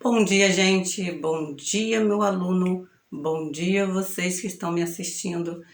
Bom dia, gente. Bom dia, meu aluno. Bom dia, vocês que estão me assistindo.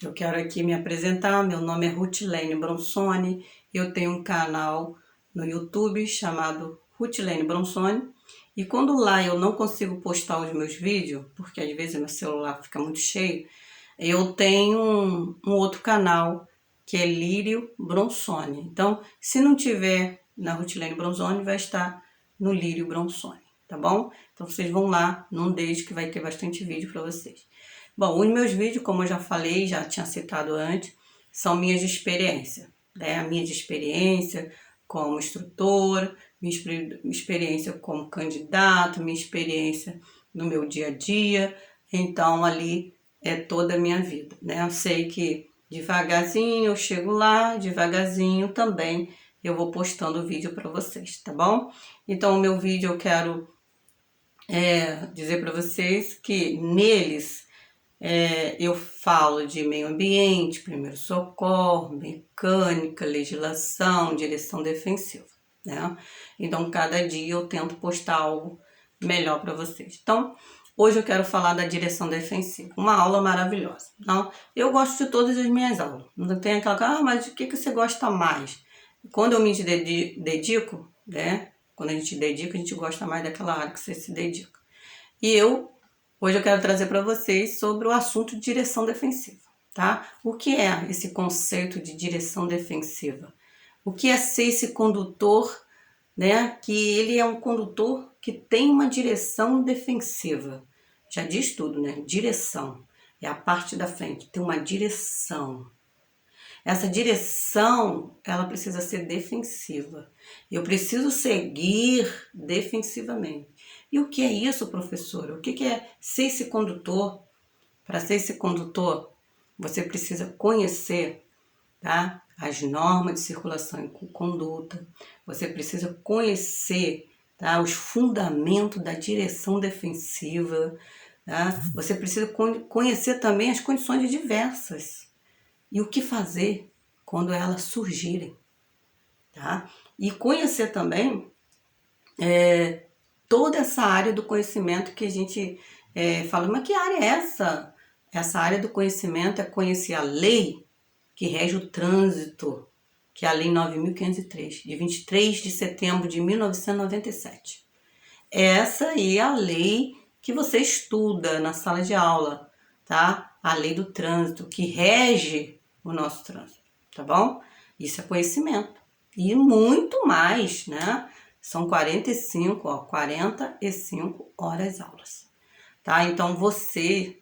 Eu quero aqui me apresentar. Meu nome é Rutilene Bronsoni. Eu tenho um canal no YouTube chamado Rutilene Bronsoni. E quando lá eu não consigo postar os meus vídeos, porque às vezes meu celular fica muito cheio, eu tenho um outro canal que é Lírio Bronsoni. Então, se não tiver na Rutilene Bronsoni, vai estar no Lírio Bronsoni, tá bom? Então vocês vão lá, não deixe que vai ter bastante vídeo para vocês. Bom, os meus vídeos, como eu já falei, já tinha citado antes, são minhas experiências, né? A minha experiência como instrutora, minha experiência como candidato, minha experiência no meu dia a dia. Então ali é toda a minha vida, né? Eu sei que devagarzinho eu chego lá, devagarzinho também eu vou postando o vídeo para vocês, tá bom? Então, o meu vídeo eu quero dizer para vocês que neles eu falo de meio ambiente, primeiro socorro, mecânica, legislação, direção defensiva, né? Então, cada dia eu tento postar algo melhor para vocês. Então, hoje eu quero falar da direção defensiva, uma aula maravilhosa. Então, eu gosto de todas as minhas aulas. Não tem aquela coisa, mas de que você gosta mais? Quando eu me dedico, né? Quando a gente dedica, a gente gosta mais daquela área que você se dedica. E hoje eu quero trazer para vocês sobre o assunto de direção defensiva, tá? O que é esse conceito de direção defensiva? O que é ser esse condutor, né? Que ele é um condutor que tem uma direção defensiva. Já diz tudo, né? Direção. É a parte da frente, tem uma direção. Essa direção, ela precisa ser defensiva. Eu preciso seguir defensivamente. E o que é isso, professora? O que é ser esse condutor? Para ser esse condutor, você precisa conhecer, tá? As normas de circulação e conduta. Você precisa conhecer, tá? Os fundamentos da direção defensiva. Tá? Você precisa conhecer também as condições adversas. E o que fazer quando elas surgirem, tá? E conhecer também toda essa área do conhecimento que a gente fala, mas que área é essa? Essa área do conhecimento é conhecer a lei que rege o trânsito, que é a Lei 9.503, de 23 de setembro de 1997. Essa aí é a lei que você estuda na sala de aula, tá? A lei do trânsito, que rege o nosso trânsito, tá bom? Isso é conhecimento. E muito mais, né? São 45 horas aulas, tá? Então você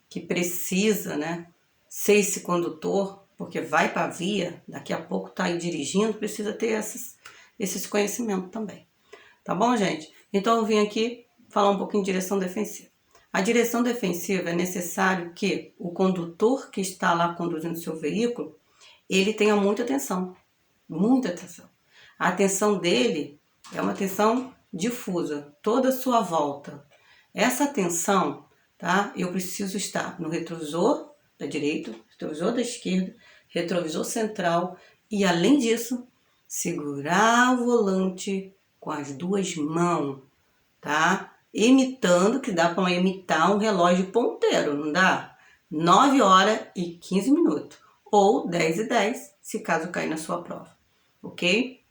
que precisa, né, ser esse condutor, porque vai para a via, daqui a pouco tá aí dirigindo, precisa ter esses conhecimentos também. Tá bom, gente? Então eu vim aqui falar um pouquinho de direção defensiva. A direção defensiva é necessário que o condutor que está lá conduzindo seu veículo, ele tenha muita atenção. Muita atenção. A atenção dele é uma atenção difusa, toda a sua volta. Essa atenção, tá? Eu preciso estar no retrovisor da direita, retrovisor da esquerda, retrovisor central e, além disso, segurar o volante com as duas mãos, tá? Imitando, que dá para imitar um relógio ponteiro, não dá? 9 horas e 15 minutos. Ou 10 e 10, se caso cair na sua prova. Ok?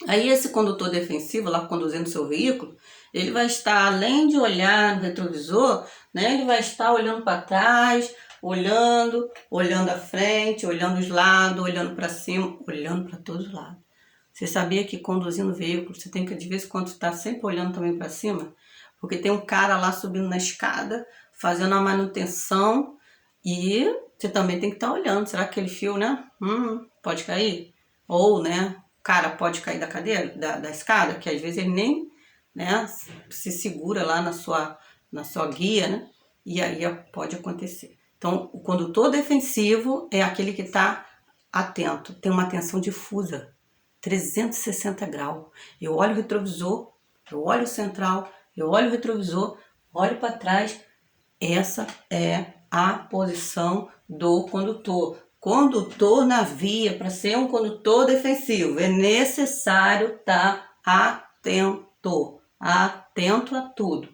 Aí esse condutor defensivo, lá conduzindo seu veículo, ele vai estar, além de olhar no retrovisor, né? Ele vai estar olhando para trás, olhando à frente, olhando os lados, olhando para cima, olhando para todos os lados. Você sabia que conduzindo o veículo, você tem que de vez em quando estar sempre olhando também para cima? Porque tem um cara lá subindo na escada, fazendo a manutenção e você também tem que estar olhando. Será que aquele fio, né? Pode cair? Ou, né? O cara pode cair da cadeira, da escada, que às vezes ele nem, né, se segura lá na sua guia, né? E aí pode acontecer. Então, o condutor defensivo é aquele que está atento, tem uma atenção difusa. 360 graus. Eu olho o retrovisor, eu olho o central, eu olho o retrovisor, olho para trás. Essa é a posição do condutor. Condutor na via, para ser um condutor defensivo, é necessário estar atento, atento a tudo.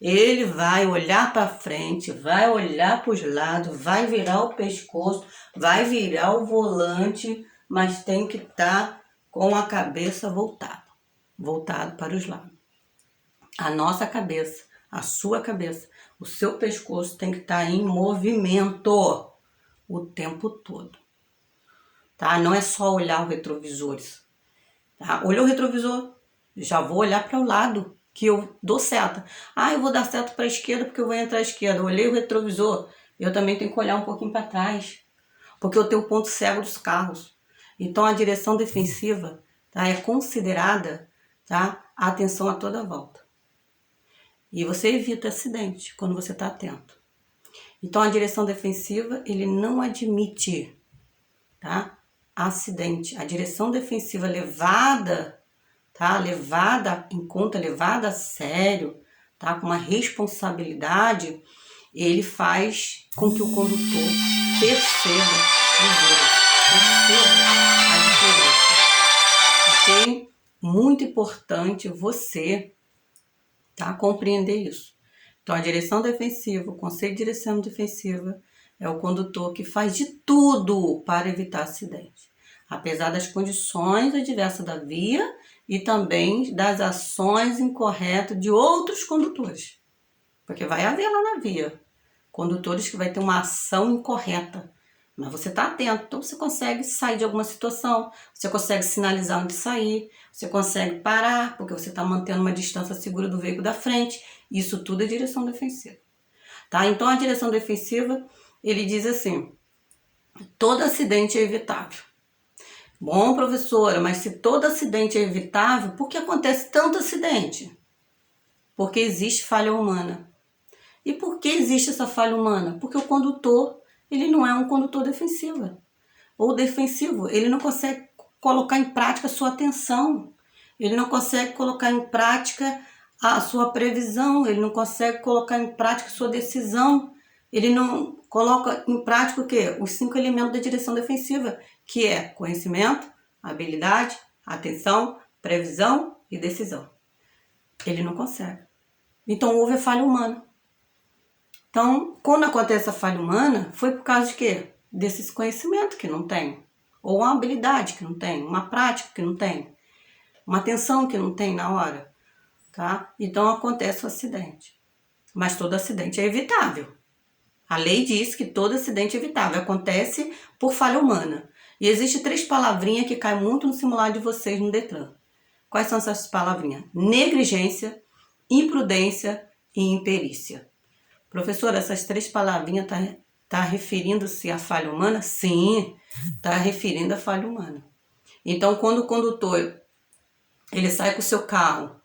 Ele vai olhar para frente, vai olhar para os lados, vai virar o pescoço, vai virar o volante, mas tem que estar com a cabeça voltado para os lados. A nossa cabeça, a sua cabeça, o seu pescoço tem que estar em movimento o tempo todo. Tá? Não é só olhar o retrovisor. Tá? Olhou o retrovisor, já vou olhar para o lado que eu dou seta. Eu vou dar seta para a esquerda porque eu vou entrar à esquerda. Olhei o retrovisor, eu também tenho que olhar um pouquinho para trás, porque eu tenho o ponto cego dos carros. Então a direção defensiva, tá, é considerada, tá, a atenção a toda volta. E você evita acidente quando você está atento. Então a direção defensiva, ele não admite, tá, acidente. A direção defensiva levada, tá, levada em conta, levada a sério, tá, com uma responsabilidade, ele faz com que o condutor perceba a diferença. Ok? Muito importante você, tá, compreender isso. Então a direção defensiva, o conceito de direção defensiva é o condutor que faz de tudo para evitar acidente, apesar das condições adversas da via e também das ações incorretas de outros condutores. Porque vai haver lá na via condutores que vai ter uma ação incorreta, mas você está atento, então você consegue sair de alguma situação, você consegue sinalizar onde sair, você consegue parar, porque você está mantendo uma distância segura do veículo da frente. Isso tudo é direção defensiva. Tá? Então a direção defensiva, ele diz assim: todo acidente é evitável. Bom, professora, mas se todo acidente é evitável, por que acontece tanto acidente? Porque existe falha humana. E por que existe essa falha humana? Porque o condutor, ele não é um condutor defensivo. Ou defensivo, ele não consegue colocar em prática a sua atenção. Ele não consegue colocar em prática a sua previsão. Ele não consegue colocar em prática a sua decisão. Ele não coloca em prática o quê? Os 5 elementos da direção defensiva, que é conhecimento, habilidade, atenção, previsão e decisão. Ele não consegue. Então houve a falha humana. Então, quando acontece a falha humana, foi por causa de quê? Desses conhecimentos que não tem, ou uma habilidade que não tem, uma prática que não tem, uma atenção que não tem na hora, tá? Então acontece o acidente. Mas todo acidente é evitável. A lei diz que todo acidente é evitável, acontece por falha humana. E existe 3 palavrinhas que caem muito no simulado de vocês no Detran. Quais são essas palavrinhas? Negligência, imprudência e imperícia. Professora, essas 3 palavrinhas tá referindo-se à falha humana? Sim, está referindo à falha humana. Então, quando o condutor ele sai com o seu carro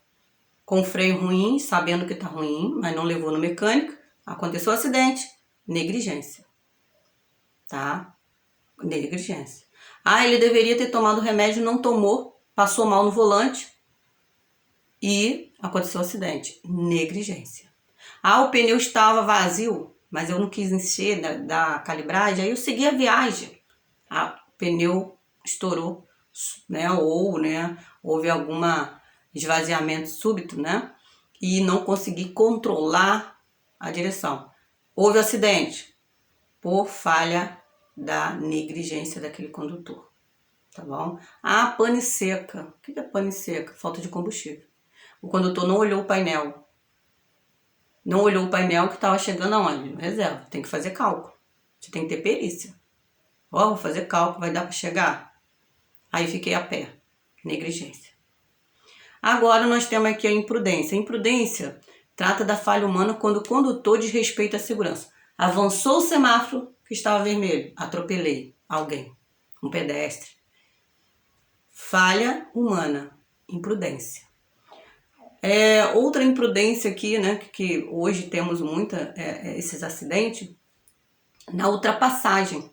com o freio ruim, sabendo que está ruim, mas não levou no mecânico, aconteceu o acidente, negligência. Tá? Negligência. Ele deveria ter tomado o remédio, não tomou, passou mal no volante e aconteceu o acidente, negligência. O pneu estava vazio, mas eu não quis encher da calibragem, aí eu segui a viagem. O pneu estourou, né? Ou, né, houve algum esvaziamento súbito, né? E não consegui controlar a direção. Houve acidente por falha da negligência daquele condutor. Tá bom? Pane seca. O que é pane seca? Falta de combustível. O condutor não olhou o painel. Não olhou o painel que estava chegando aonde? Reserva. Tem que fazer cálculo. Você tem que ter perícia. Vou fazer cálculo, vai dar para chegar? Aí fiquei a pé. Negligência. Agora nós temos aqui a imprudência. A imprudência trata da falha humana quando o condutor desrespeita a segurança. Avançou o semáforo que estava vermelho. Atropelei alguém. Um pedestre. Falha humana. Imprudência. Outra imprudência aqui, né, que hoje temos esses acidentes, na ultrapassagem.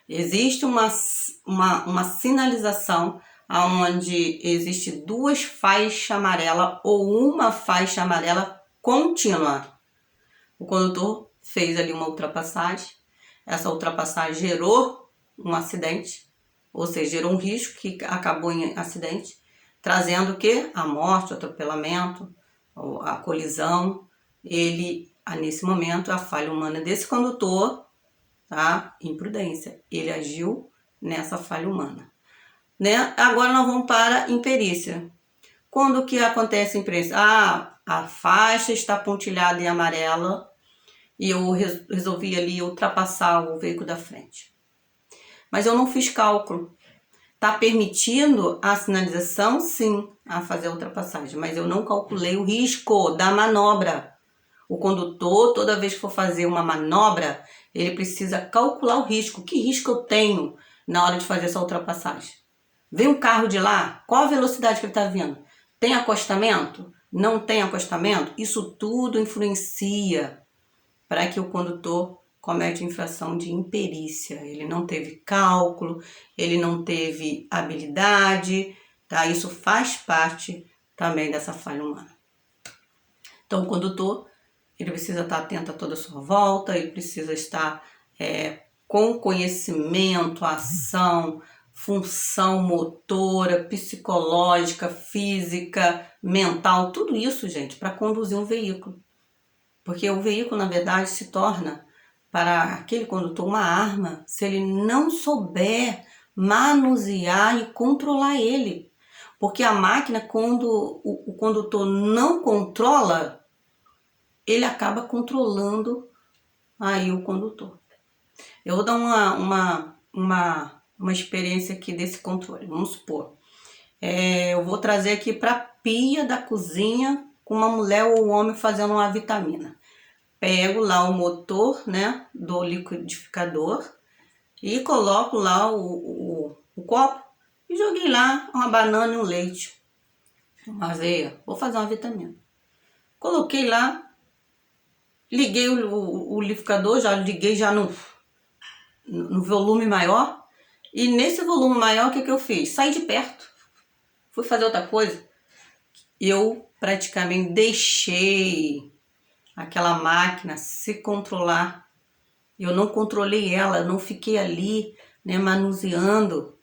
Existe uma sinalização onde existe 2 faixas amarelas ou uma faixa amarela contínua. O condutor fez ali uma ultrapassagem, essa ultrapassagem gerou um acidente, ou seja, gerou um risco que acabou em acidente, trazendo o quê? A morte, o atropelamento, a colisão, nesse momento, a falha humana desse condutor, tá? Imprudência. Ele agiu nessa falha humana. Né? Agora nós vamos para imperícia. Quando que acontece imperícia? A faixa está pontilhada em amarela e eu resolvi ali ultrapassar o veículo da frente. Mas eu não fiz cálculo. Está permitindo a sinalização, sim, a fazer a ultrapassagem, mas eu não calculei o risco da manobra. O condutor, toda vez que for fazer uma manobra, ele precisa calcular o risco. Que risco eu tenho na hora de fazer essa ultrapassagem? Vem um carro de lá, qual a velocidade que ele está vindo? Tem acostamento? Não tem acostamento? Isso tudo influencia para que o condutor comete infração de imperícia. Ele não teve cálculo, ele não teve habilidade, tá? Isso faz parte também dessa falha humana. Então, o condutor, ele precisa estar atento a toda a sua volta, ele precisa estar com conhecimento, ação, função motora, psicológica, física, mental, tudo isso, gente, para conduzir um veículo. Porque o veículo, na verdade, se torna para aquele condutor uma arma se ele não souber manusear e controlar ele. Porque a máquina, quando o condutor não controla, ele acaba controlando aí o condutor. Eu vou dar uma experiência aqui desse controle. Vamos supor, eu vou trazer aqui para a pia da cozinha com uma mulher ou um homem fazendo uma vitamina. Pego lá o motor, né, do liquidificador e coloco lá o copo e joguei lá uma banana e um leite, uma aveia. Vou fazer uma vitamina. Coloquei lá, liguei o liquidificador, já liguei já no volume maior. E nesse volume maior, o que eu fiz? Saí de perto. Fui fazer outra coisa. Eu praticamente deixei aquela máquina se controlar. Eu não controlei ela, eu não fiquei ali, né, manuseando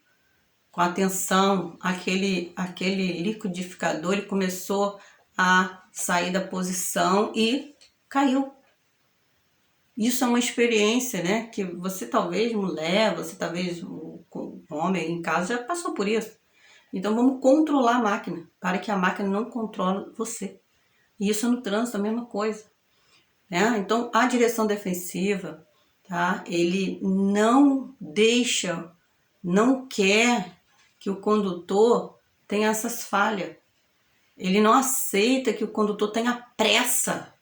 com atenção. Aquele liquidificador, ele começou a sair da posição e caiu. Isso é uma experiência, né, que você talvez, mulher, você talvez homem em casa já passou por isso. Então vamos controlar a máquina, para que a máquina não controle você. E isso no trânsito é a mesma coisa, né? Então a direção defensiva, tá? Ele não deixa, não quer que o condutor tenha essas falhas. Ele não aceita que o condutor tenha pressa.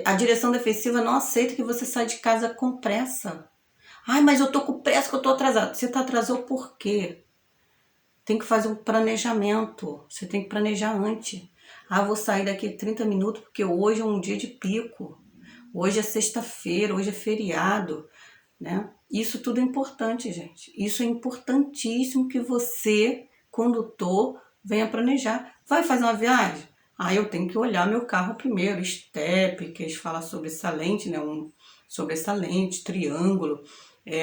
A direção defensiva não aceita que você saia de casa com pressa. Ai, mas eu tô com pressa que eu tô atrasado. Você tá atrasado por quê? Tem que fazer um planejamento. Você tem que planejar antes. Ah, vou sair daqui 30 minutos porque hoje é um dia de pico. Hoje é sexta-feira, hoje é feriado, né? Isso tudo é importante, gente. Isso é importantíssimo que você, condutor, venha planejar. Vai fazer uma viagem? Ah, eu tenho que olhar meu carro primeiro. STEP, que eles falam sobressalente, né? Um sobressalente, triângulo,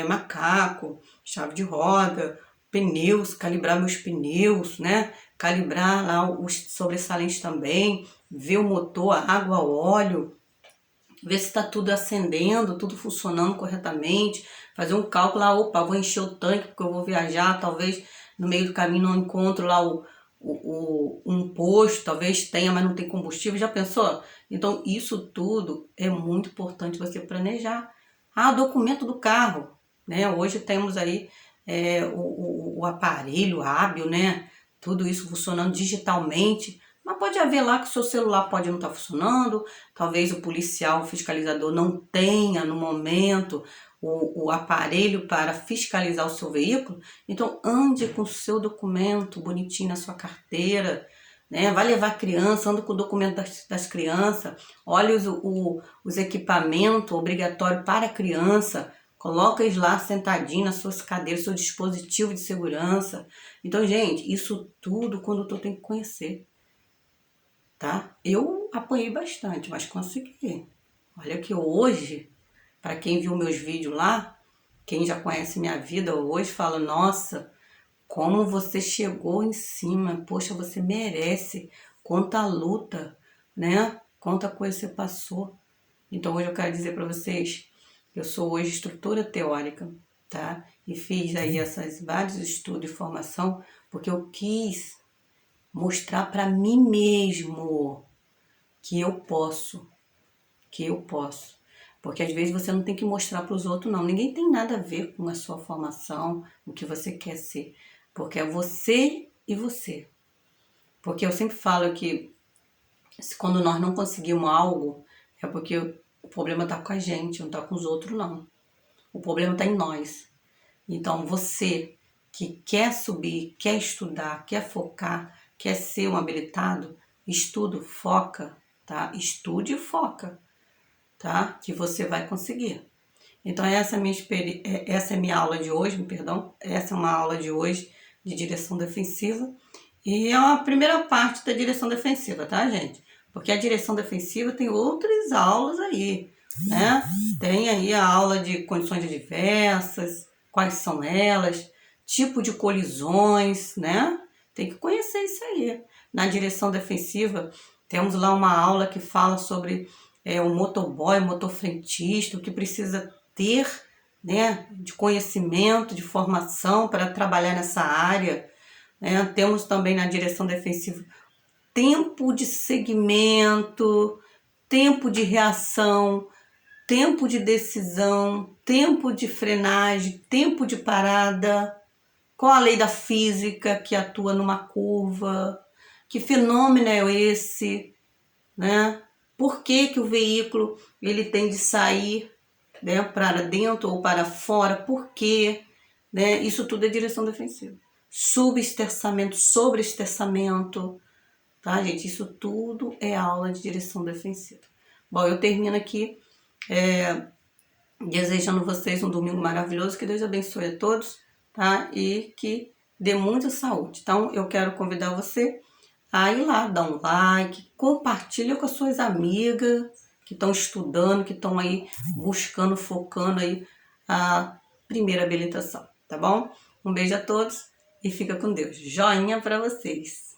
macaco, chave de roda, pneus, calibrar meus pneus, né? Calibrar lá os sobressalentes também, ver o motor, a água, o óleo, ver se está tudo acendendo, tudo funcionando corretamente, fazer um cálculo lá, opa, vou encher o tanque porque eu vou viajar, talvez no meio do caminho não encontro lá um posto, talvez tenha, mas não tem combustível, já pensou? Então isso tudo é muito importante você planejar. Ah, documento do carro, né? Hoje temos aí o aparelho hábil, né? Tudo isso funcionando digitalmente, mas pode haver lá que o seu celular pode não estar funcionando, talvez o policial, o fiscalizador não tenha no momento o aparelho para fiscalizar o seu veículo. Então ande com o seu documento bonitinho na sua carteira, né? Vai levar criança, anda com o documento das crianças, olhe os equipamentos obrigatórios para a criança, coloca eles lá sentadinho nas suas cadeiras, seu dispositivo de segurança. Então, gente, isso tudo o condutor tem que conhecer, tá? Eu apanhei bastante, mas consegui. Olha que hoje, para quem viu meus vídeos lá, quem já conhece minha vida hoje, fala, nossa, como você chegou em cima, poxa, você merece, quanta luta, né? Quanta coisa você passou. Então hoje eu quero dizer para vocês que eu sou hoje instrutora teórica, tá? E fiz aí esses vários estudos e formação porque eu quis mostrar para mim mesmo que eu posso, que eu posso. Porque às vezes você não tem que mostrar para os outros, não. Ninguém tem nada a ver com a sua formação, o que você quer ser. Porque é você e você. Porque eu sempre falo que quando nós não conseguimos algo, é porque o problema está com a gente, não está com os outros, não. O problema está em nós. Então, você que quer subir, quer estudar, quer focar, quer ser um habilitado, estuda, foca, tá? Estude e foca, tá? Que você vai conseguir. Então, essa é minha aula de hoje, perdão. Essa é uma aula de hoje de direção defensiva. E é uma primeira parte da direção defensiva, tá, gente? Porque a direção defensiva tem outras aulas aí, né? Tem aí a aula de condições adversas, quais são elas, tipo de colisões, né? Tem que conhecer isso aí. Na direção defensiva, temos lá uma aula que fala sobre o motoboy, o motofrentista, o que precisa ter, né, de conhecimento, de formação para trabalhar nessa área. Temos também na direção defensiva tempo de segmento, tempo de reação, tempo de decisão, tempo de frenagem, tempo de parada, qual a lei da física que atua numa curva, que fenômeno é esse, né? Por que que o veículo ele tem de sair, né, para dentro ou para fora? Por quê? Né? Isso tudo é direção defensiva. Subesterçamento, sobreesterçamento, tá, gente? Isso tudo é aula de direção defensiva. Bom, eu termino aqui desejando vocês um domingo maravilhoso, que Deus abençoe a todos, tá? E que dê muita saúde. Então, eu quero convidar você a ir lá, dar um like, compartilha com as suas amigas que estão estudando, que estão aí buscando, focando aí a primeira habilitação, tá bom? Um beijo a todos e fica com Deus. Joinha para vocês!